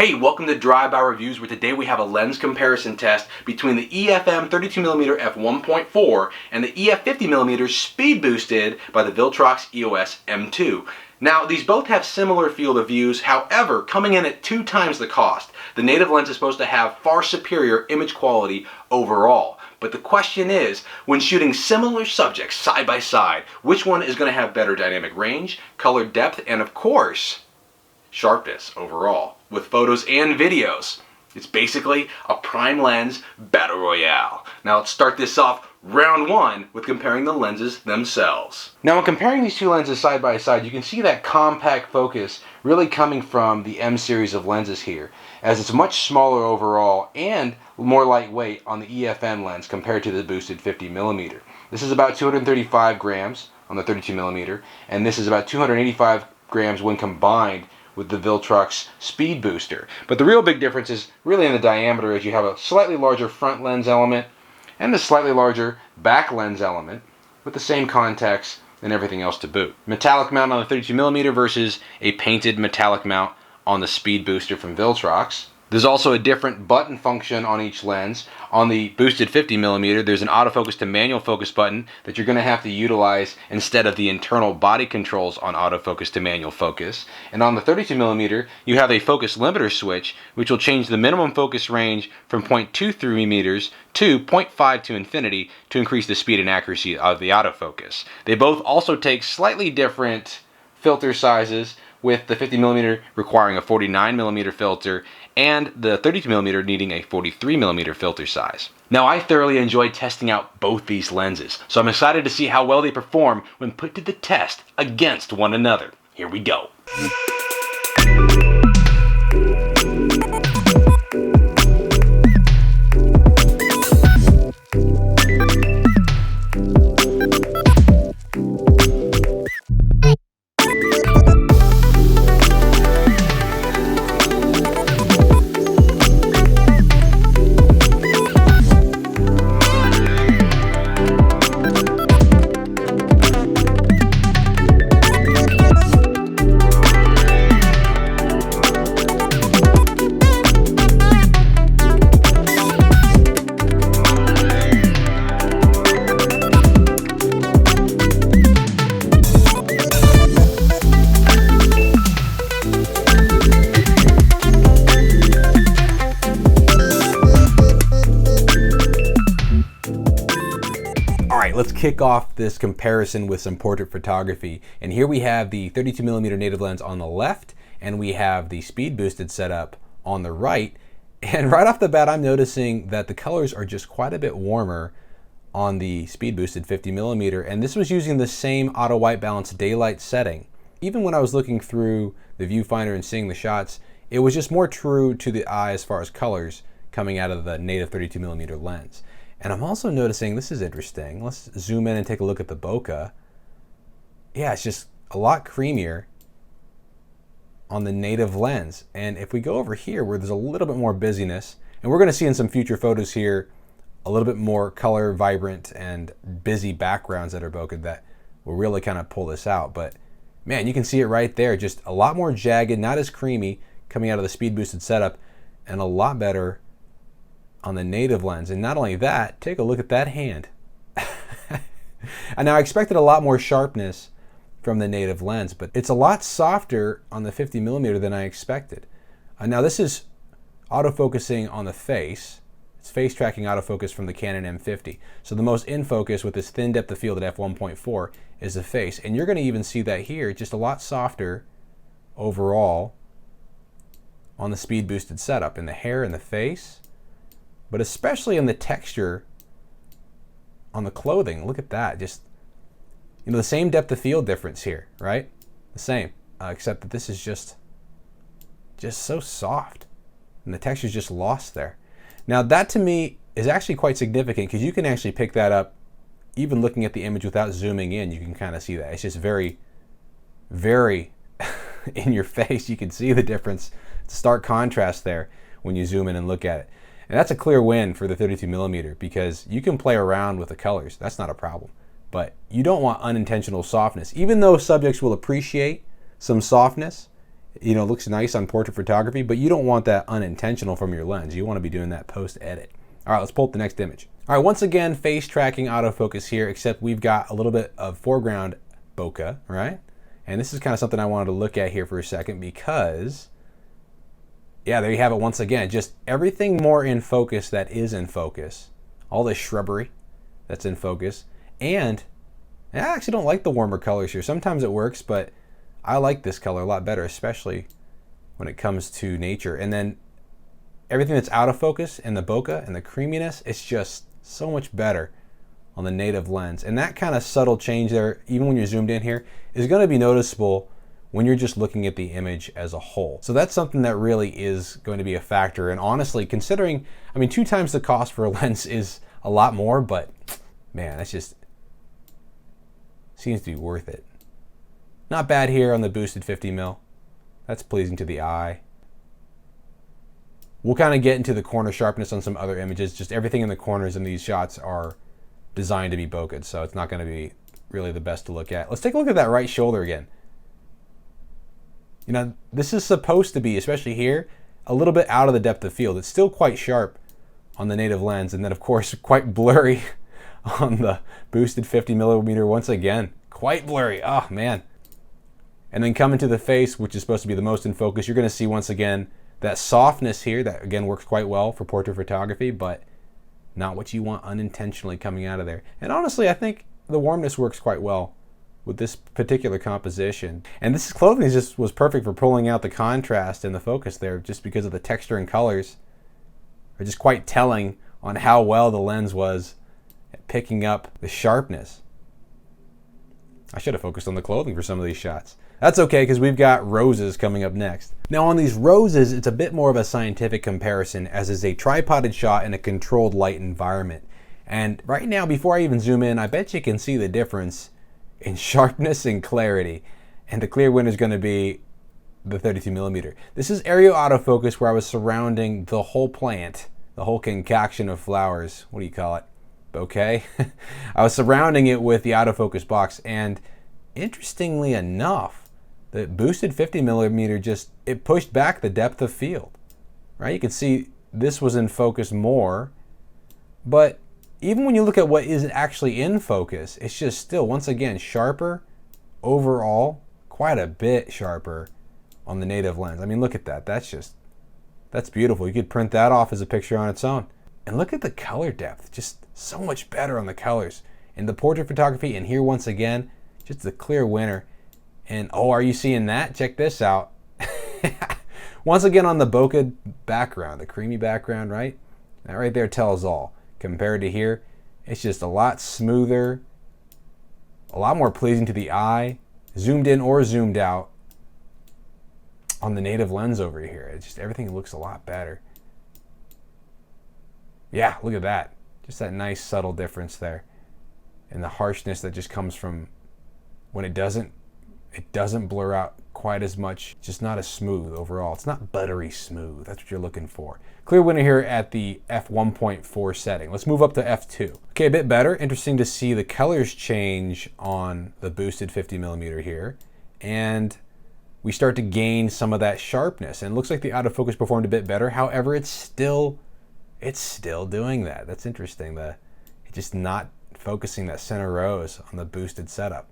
Hey, welcome to Drive-By Reviews, where today we have a lens comparison test between the EFM 32mm F1.4 and the EF 50mm speed boosted by the Viltrox EOS M2. Now, these both have similar field of views, however, coming in at 2 times the cost. The native lens is supposed to have far superior image quality overall. But the question is, when shooting similar subjects side by side, which one is going to have better dynamic range, color depth, and of course, sharpness overall, with photos and videos? It's basically a prime lens battle royale. Now let's start this off round 1 with comparing the lenses themselves. Now when comparing these two lenses side by side, you can see that compact focus really coming from the M series of lenses here, as it's much smaller overall and more lightweight on the EFM lens compared to the boosted 50mm. This is about 235 grams on the 32mm, and this is about 285 grams when combined with the Viltrox Speedbooster. But the real big difference is really in the diameter, as you have a slightly larger front lens element and a slightly larger back lens element with the same contacts and everything else to boot. Metallic mount on the 32mm versus a painted metallic mount on the Speedbooster from Viltrox. There's also a different button function on each lens. On the boosted 50mm, there's an autofocus to manual focus button that you're going to have to utilize instead of the internal body controls on autofocus to manual focus. And on the 32mm, you have a focus limiter switch, which will change the minimum focus range from 0.23 meters to 0.5 to infinity to increase the speed and accuracy of the autofocus. They both also take slightly different filter sizes, with the 50mm requiring a 49mm filter and the 32mm needing a 43mm filter size. Now, I thoroughly enjoyed testing out both these lenses, so I'm excited to see how well they perform when put to the test against one another. Here we go. Let's kick off this comparison with some portrait photography. And here we have the 32mm native lens on the left, and we have the speed boosted setup on the right. And right off the bat, I'm noticing that the colors are just quite a bit warmer on the speed boosted 50mm. And this was using the same auto white balance daylight setting. Even when I was looking through the viewfinder and seeing the shots, it was just more true to the eye as far as colors coming out of the native 32mm lens. And I'm also noticing, this is interesting, let's zoom in and take a look at the bokeh. Yeah, it's just a lot creamier on the native lens. And if we go over here where there's a little bit more busyness, and we're going to see in some future photos here a little bit more color, vibrant, and busy backgrounds that are bokeh that will really kind of pull this out. But man, you can see it right there, just a lot more jagged, not as creamy coming out of the speed boosted setup, and a lot better on the native lens. And not only that, take a look at that hand. And now I expected a lot more sharpness from the native lens, but it's a lot softer on the 50mm than I expected. Now this is autofocusing on the face. It's face tracking autofocus from the Canon M50. So the most in focus with this thin depth of field at f1.4 is the face. And you're going to even see that here, just a lot softer overall on the speed boosted setup in the hair and the face, but especially in the texture on the clothing. Look at that. Just, you know, the same depth of field difference here, right? The same, except that this is just so soft, and the texture's just lost there. Now that to me is actually quite significant, because you can actually pick that up even looking at the image without zooming in. You can kind of see that. It's just very, very in your face. You can see the difference. It's a stark contrast there when you zoom in and look at it. And that's a clear win for the 32mm, because you can play around with the colors. That's not a problem. But you don't want unintentional softness. Even though subjects will appreciate some softness you know, looks nice on portrait photography, but you don't want that unintentional from your lens. You want to be doing that post-edit. All right, let's pull up the next image. All right, once again, face tracking autofocus here, except we've got a little bit of foreground bokeh, right? And this is kind of something I wanted to look at here for a second because, yeah, there you have it once again. Just everything more in focus that is in focus. All this shrubbery that's in focus. And I actually don't like the warmer colors here. Sometimes it works, but I like this color a lot better, especially when it comes to nature. And then everything that's out of focus and the bokeh and the creaminess, it's just so much better on the native lens. And that kind of subtle change there, even when you're zoomed in here, is going to be noticeable when you're just looking at the image as a whole. So that's something that really is going to be a factor. And honestly, considering, I mean, 2 times the cost for a lens is a lot more, but man, that's just seems to be worth it. Not bad here on the boosted 50mm. That's pleasing to the eye. We'll kind of get into the corner sharpness on some other images. Just everything in the corners in these shots are designed to be bokeh, so it's not going to be really the best to look at. Let's take a look at that right shoulder again. You know, this is supposed to be, especially here, a little bit out of the depth of field. It's still quite sharp on the native lens, and then of course quite blurry on the boosted 50mm once again. Quite blurry. Oh man. And then coming to the face, which is supposed to be the most in focus, you're going to see once again that softness here that again works quite well for portrait photography, but not what you want unintentionally coming out of there. And honestly, I think the warmness works quite well with this particular composition. And this clothing just was perfect for pulling out the contrast and the focus there, just because of the texture and colors are just quite telling on how well the lens was at picking up the sharpness. I should have focused on the clothing for some of these shots. That's okay, because we've got roses coming up next. Now on these roses, it's a bit more of a scientific comparison, as is a tripoded shot in a controlled light environment. And right now, before I even zoom in, I bet you can see the difference in sharpness and clarity. And the clear winner is going to be the 32mm. This is aerial autofocus, where I was surrounding the whole plant, the whole concoction of flowers. What do you call it? Bouquet? I was surrounding it with the autofocus box, and interestingly enough, the boosted 50mm just, it pushed back the depth of field, right? You can see this was in focus more, but even when you look at what is actually in focus, it's just still, once again, sharper overall, quite a bit sharper on the native lens. I mean, look at that. That's beautiful. You could print that off as a picture on its own. And look at the color depth, just so much better on the colors. In the portrait photography, and here once again, just the clear winner. And oh, are you seeing that? Check this out. Once again on the bokeh background, the creamy background, right? That right there tells all. Compared to here, it's just a lot smoother, a lot more pleasing to the eye, zoomed in or zoomed out on the native lens over here. It's just, everything looks a lot better. Yeah, look at that. Just that nice subtle difference there. And the harshness that just comes from when it doesn't blur out quite as much. It's just not as smooth overall. It's not buttery smooth. That's what you're looking for. Clear winner here at the f1.4 setting. Let's move up to f2. Okay, a bit better. Interesting to see the colors change on the boosted 50mm here. And we start to gain some of that sharpness. And it looks like the autofocus performed a bit better. However, it's still doing that. That's interesting. It's just not focusing that center rose on the boosted setup.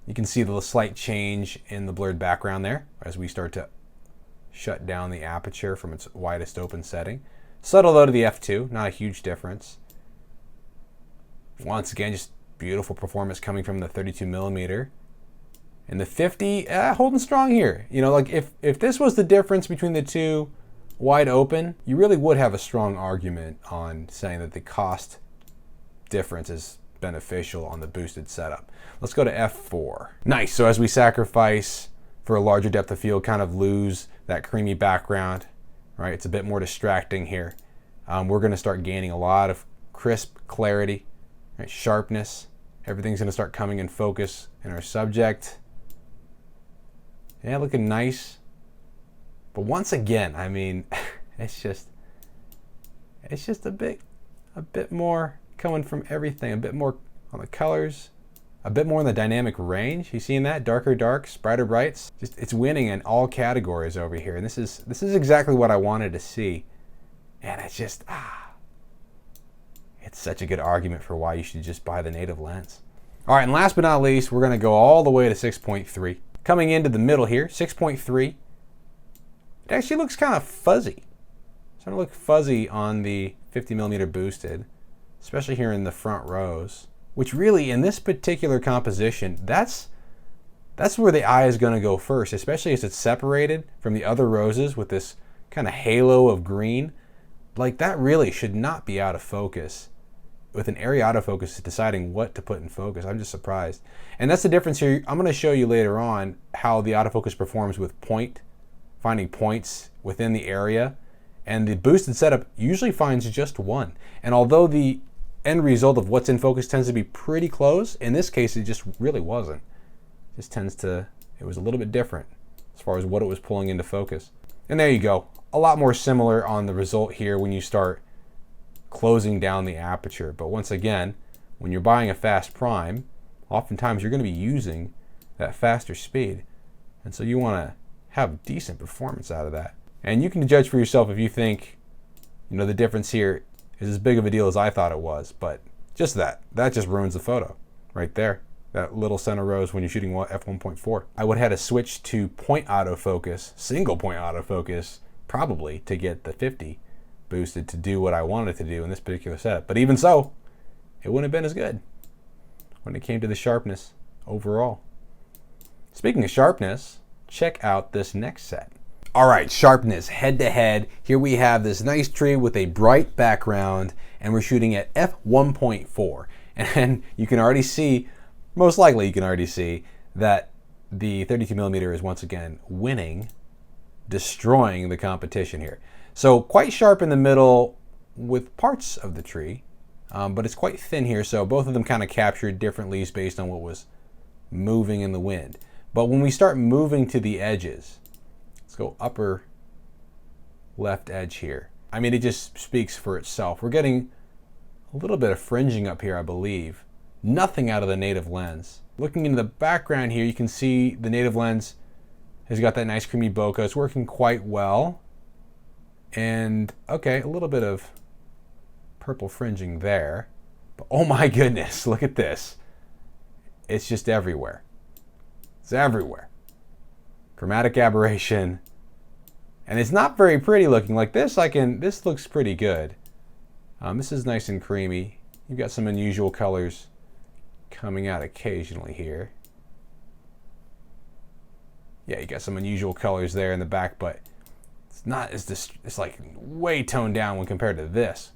You can see the slight change in the blurred background there as we start to shut down the aperture from its widest open setting. Subtle though to the f2, not a huge difference. Once again, just beautiful performance coming from the 32mm. And the 50, holding strong here. You know, like if this was the difference between the two wide open, you really would have a strong argument on saying that the cost difference is beneficial on the boosted setup. Let's go to f4. Nice. So as we sacrifice for a larger depth of field, kind of lose that creamy background, right? It's a bit more distracting here. We're going to start gaining a lot of crisp clarity, right? Sharpness. Everything's going to start coming in focus in our subject. Yeah, looking nice. But once again, I mean, it's just a bit more coming from everything, a bit more on the colors, a bit more in the dynamic range. You seeing that? Darker darks, brighter brights. Just it's winning in all categories over here. And this is exactly what I wanted to see. And it's just it's such a good argument for why you should just buy the native lens. All right, and last but not least, we're gonna go all the way to 6.3. Coming into the middle here, 6.3. It actually looks kind of fuzzy. It's starting to look fuzzy on the 50mm boosted, especially here in the front rows, which really in this particular composition, that's where the eye is gonna go first, especially as it's separated from the other roses with this kind of halo of green. Like that really should not be out of focus. With an area autofocus deciding what to put in focus, I'm just surprised. And that's the difference here. I'm gonna show you later on how the autofocus performs with finding points within the area. And the boosted setup usually finds just one. And although the end result of what's in focus tends to be pretty close, in this case it just really wasn't. It just it was a little bit different as far as what it was pulling into focus. And there you go. A lot more similar on the result here when you start closing down the aperture. But once again, when you're buying a fast prime, oftentimes you're going to be using that faster speed. And so you want to have decent performance out of that. And you can judge for yourself if you think, you know, the difference here is as big of a deal as I thought it was. But just that just ruins the photo right there. That little center rose when you're shooting f1.4. I would have had to switch to point autofocus, single point autofocus, probably to get the 50 boosted to do what I wanted it to do in this particular setup. But even so, it wouldn't have been as good when it came to the sharpness overall. Speaking of sharpness, check out this next set. All right, sharpness head to head. Here we have this nice tree with a bright background, and we're shooting at f1.4. And you can already see, most likely you can already see, that the 32mm is once again winning, destroying the competition here. So quite sharp in the middle with parts of the tree, but it's quite thin here, so both of them kind of captured different leaves based on what was moving in the wind. But when we start moving to the edges, let's go upper left edge here. I mean, it just speaks for itself. We're getting a little bit of fringing up here, I believe. Nothing out of the native lens. Looking into the background here, you can see the native lens has got that nice creamy bokeh. It's working quite well. And okay, a little bit of purple fringing there. But oh my goodness, look at this. It's just everywhere. It's everywhere. Chromatic aberration. And it's not very pretty looking. Like this, this looks pretty good. This is nice and creamy. You've got some unusual colors coming out occasionally here. Yeah, you got some unusual colors there in the back, but it's like way toned down when compared to this.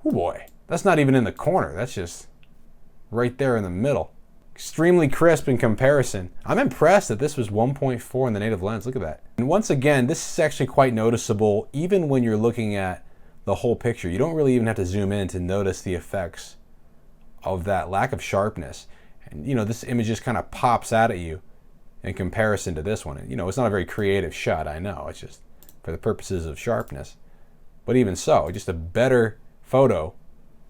Oh boy, that's not even in the corner. That's just right there in the middle. Extremely crisp in comparison. I'm impressed that this was 1.4 in the native lens. Look at that. And once again, this is actually quite noticeable even when you're looking at the whole picture. You don't really even have to zoom in to notice the effects of that lack of sharpness. And you know, this image just kind of pops out at you in comparison to this one. And, you know, it's not a very creative shot, I know. It's just for the purposes of sharpness. But even so, just a better photo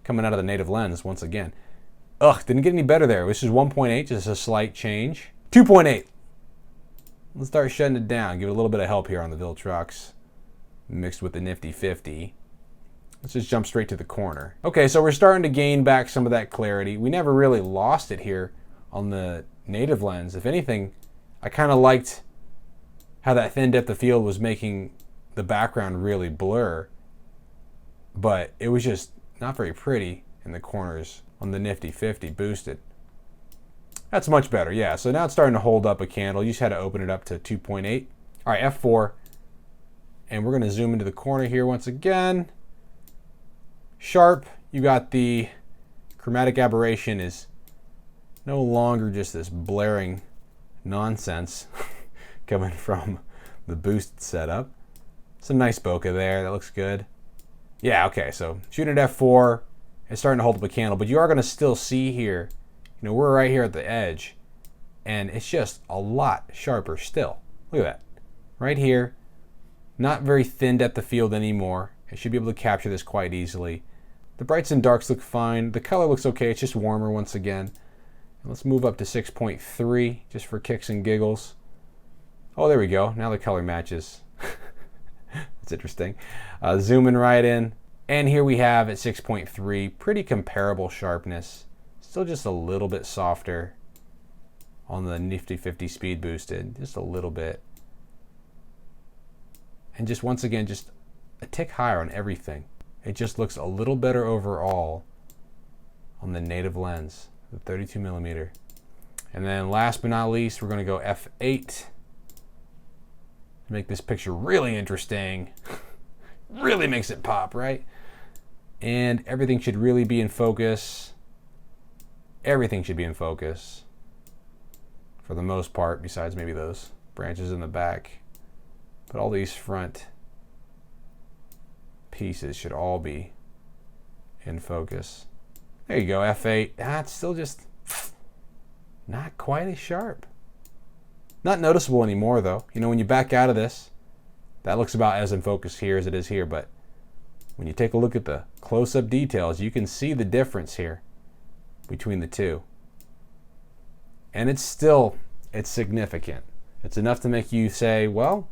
coming out of the native lens once again. Ugh, didn't get any better there. This is 1.8, just a slight change. 2.8. Let's start shutting it down. Give it a little bit of help here on the Viltrox mixed with the nifty 50. Let's just jump straight to the corner. Okay, so we're starting to gain back some of that clarity. We never really lost it here on the native lens. If anything, I kind of liked how that thin depth of field was making the background really blur, but it was just not very pretty in the corners on the nifty 50 boosted. That's much better, yeah. So now it's starting to hold up a candle. You just had to open it up to 2.8. All right, F4. And we're gonna zoom into the corner here once again. Sharp, you got the chromatic aberration is no longer just this blaring nonsense coming from the boosted setup. Some nice bokeh there, that looks good. Yeah, okay, so shooting at F4, it's starting to hold up a candle, but you are gonna still see here, you know, we're right here at the edge, and it's just a lot sharper still. Look at that, right here. Not very thin depth of field anymore. I should be able to capture this quite easily. The brights and darks look fine. The color looks okay, it's just warmer once again. Let's move up to 6.3 just for kicks and giggles. Oh, there we go. Now the color matches. That's interesting. Zooming right in. And here we have at 6.3, pretty comparable sharpness. Still just a little bit softer on the nifty 50 speed boosted, just a little bit. And just once again, just a tick higher on everything. It just looks a little better overall on the native lens, the 32mm. And then last but not least, we're going to go F8 to make this picture really interesting. Really makes it pop, right? And everything should really be in focus. Everything should be in focus for the most part, besides maybe those branches in the back. But all these front pieces should all be in focus. There you go, F8. It's still just not quite as sharp. Not noticeable anymore though. You know, when you back out of this, that looks about as in focus here as it is here, but when you take a look at the close-up details, you can see the difference here between the two. And it's significant. It's enough to make you say, well,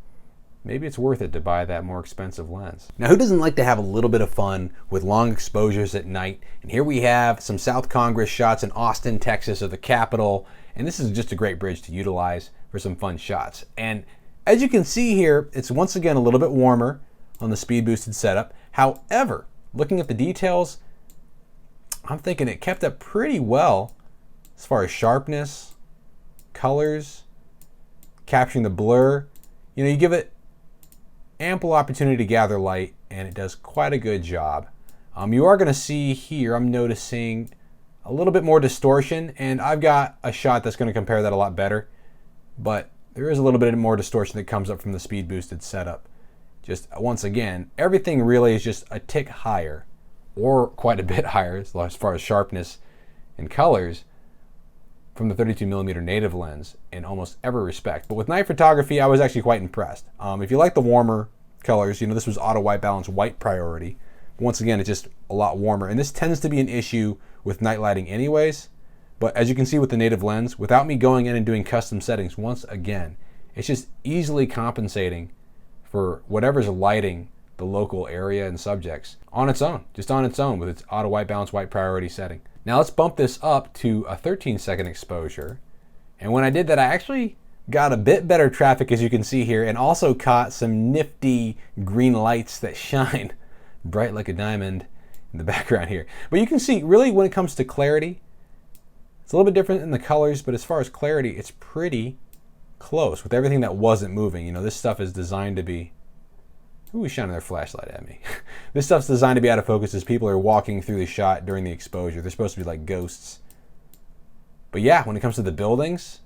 maybe it's worth it to buy that more expensive lens. Now, who doesn't like to have a little bit of fun with long exposures at night? And here we have some South Congress shots in Austin, Texas, of the Capitol. And this is just a great bridge to utilize for some fun shots. And as you can see here, it's once again a little bit warmer on the speed boosted setup. However, looking at the details, I'm thinking it kept up pretty well as far as sharpness, colors, capturing the blur. You know, you give it ample opportunity to gather light and it does quite a good job. You are going to see here, I'm noticing a little bit more distortion, and I've got a shot that's going to compare that a lot better, but there is a little bit more distortion that comes up from the speed boosted setup. Just once again, everything really is just a tick higher, or quite a bit higher as far as sharpness and colors from the 32mm native lens in almost every respect. But with night photography, I was actually quite impressed. If you like the warmer colors, you know, this was auto white balance white priority. Once again, it's just a lot warmer, and this tends to be an issue with night lighting anyways. But as you can see with the native lens, without me going in and doing custom settings, once again, it's just easily compensating for whatever's lighting the local area and subjects on its own, just on its own with its auto white balance white priority setting. Now let's bump this up to a 13-second exposure. And when I did that, I actually got a bit better traffic, as you can see here, and also caught some nifty green lights that shine bright like a diamond in the background here. But you can see, really, when it comes to clarity, it's a little bit different in the colors, but as far as clarity, it's pretty close with everything that wasn't moving. You know, this stuff is designed to be... Who is shining their flashlight at me? This stuff's designed to be out of focus as people are walking through the shot during the exposure. They're supposed to be like ghosts. But yeah, when it comes to the buildings,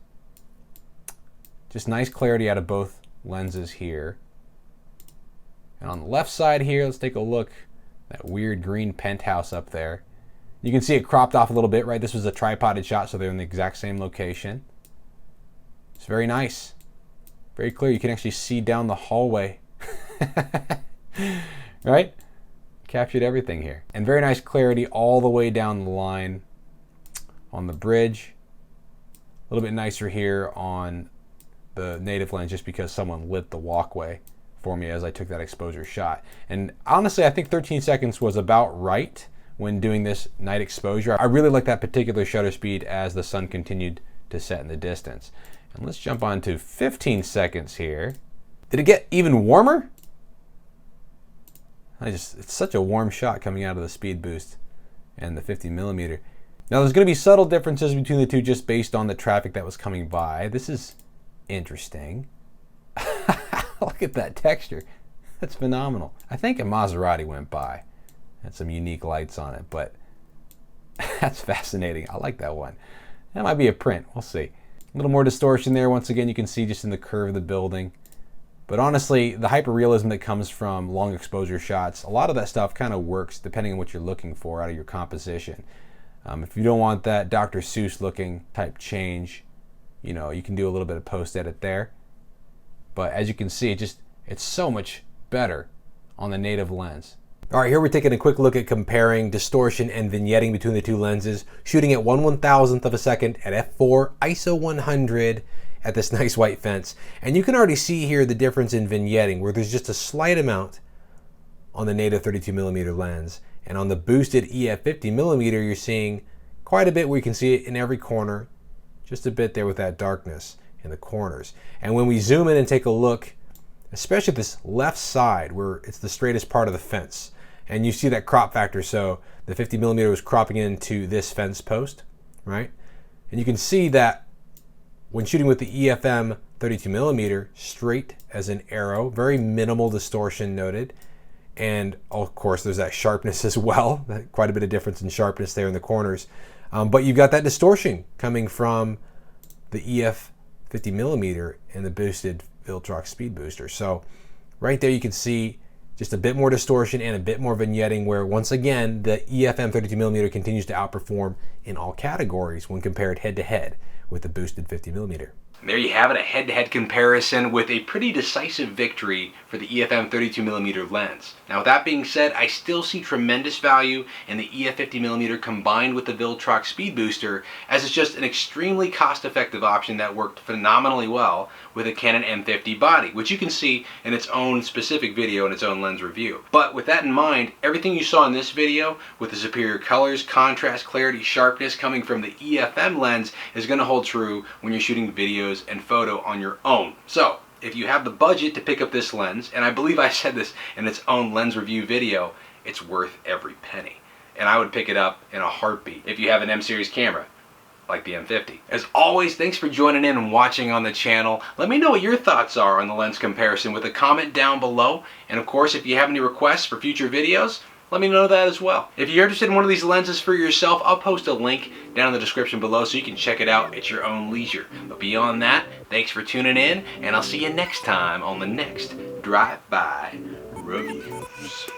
just nice clarity out of both lenses here. And on the left side here, let's take a look. That weird green penthouse up there. You can see it cropped off a little bit, right? This was a tripoded shot, so they're in the exact same location. It's very nice. Very clear. You can actually see down the hallway. Right? Captured everything here. And very nice clarity all the way down the line on the bridge. A little bit nicer here on the native lens just because someone lit the walkway for me as I took that exposure shot. And honestly, I think 13 seconds was about right when doing this night exposure. I really like that particular shutter speed as the sun continued to set in the distance. And let's jump on to 15 seconds here. Did it get even warmer? It's such a warm shot coming out of the speed boost and the 50mm. Now there's going to be subtle differences between the two just based on the traffic that was coming by. This is interesting. Look at that texture. That's phenomenal. I think a Maserati went by. Had some unique lights on it, but that's fascinating. I like that one. That might be a print. We'll see. A little more distortion there. Once again, you can see just in the curve of the building. But honestly, the hyperrealism that comes from long exposure shots, a lot of that stuff kind of works depending on what you're looking for out of your composition. If you don't want that Dr. Seuss looking type change, you know, you can do a little bit of post edit there. But as you can see, it's so much better on the native lens. All right, here we're taking a quick look at comparing distortion and vignetting between the two lenses, shooting at 1/1000th of a second at f4, ISO 100 at this nice white fence. And you can already see here the difference in vignetting, where there's just a slight amount on the native 32mm lens. And on the boosted EF 50mm, you're seeing quite a bit where you can see it in every corner, just a bit there with that darkness in the corners. And when we zoom in and take a look, especially this left side where it's the straightest part of the fence, and you see that crop factor, so the 50mm was cropping into this fence post, right? And you can see that when shooting with the EF-M 32mm, straight as an arrow, very minimal distortion noted. And of course, there's that sharpness as well, quite a bit of difference in sharpness there in the corners. But you've got that distortion coming from the EF 50mm and the boosted Viltrox Speedbooster. So right there you can see just a bit more distortion and a bit more vignetting, where once again the EF-M 32mm continues to outperform in all categories when compared head to head with the boosted 50mm. And there you have it, a head-to-head comparison with a pretty decisive victory for the EF-M 32mm lens. Now with that being said, I still see tremendous value in the EF 50mm combined with the Viltrox Speedbooster, as it's just an extremely cost-effective option that worked phenomenally well with a Canon M50 body, which you can see in its own specific video in its own lens review. But with that in mind, everything you saw in this video with the superior colors, contrast, clarity, sharpness coming from the EF-M lens is going to hold true when you're shooting videos and photo on your own. So if you have the budget to pick up this lens, and I believe I said this in its own lens review video, it's worth every penny. And I would pick it up in a heartbeat if you have an M series camera like the M50. As always, thanks for joining in and watching on the channel. Let me know what your thoughts are on the lens comparison with a comment down below. And of course, if you have any requests for future videos, let me know that as well. If you're interested in one of these lenses for yourself, I'll post a link down in the description below so you can check it out at your own leisure. But beyond that, thanks for tuning in, and I'll see you next time on the next Drive-By Reviews.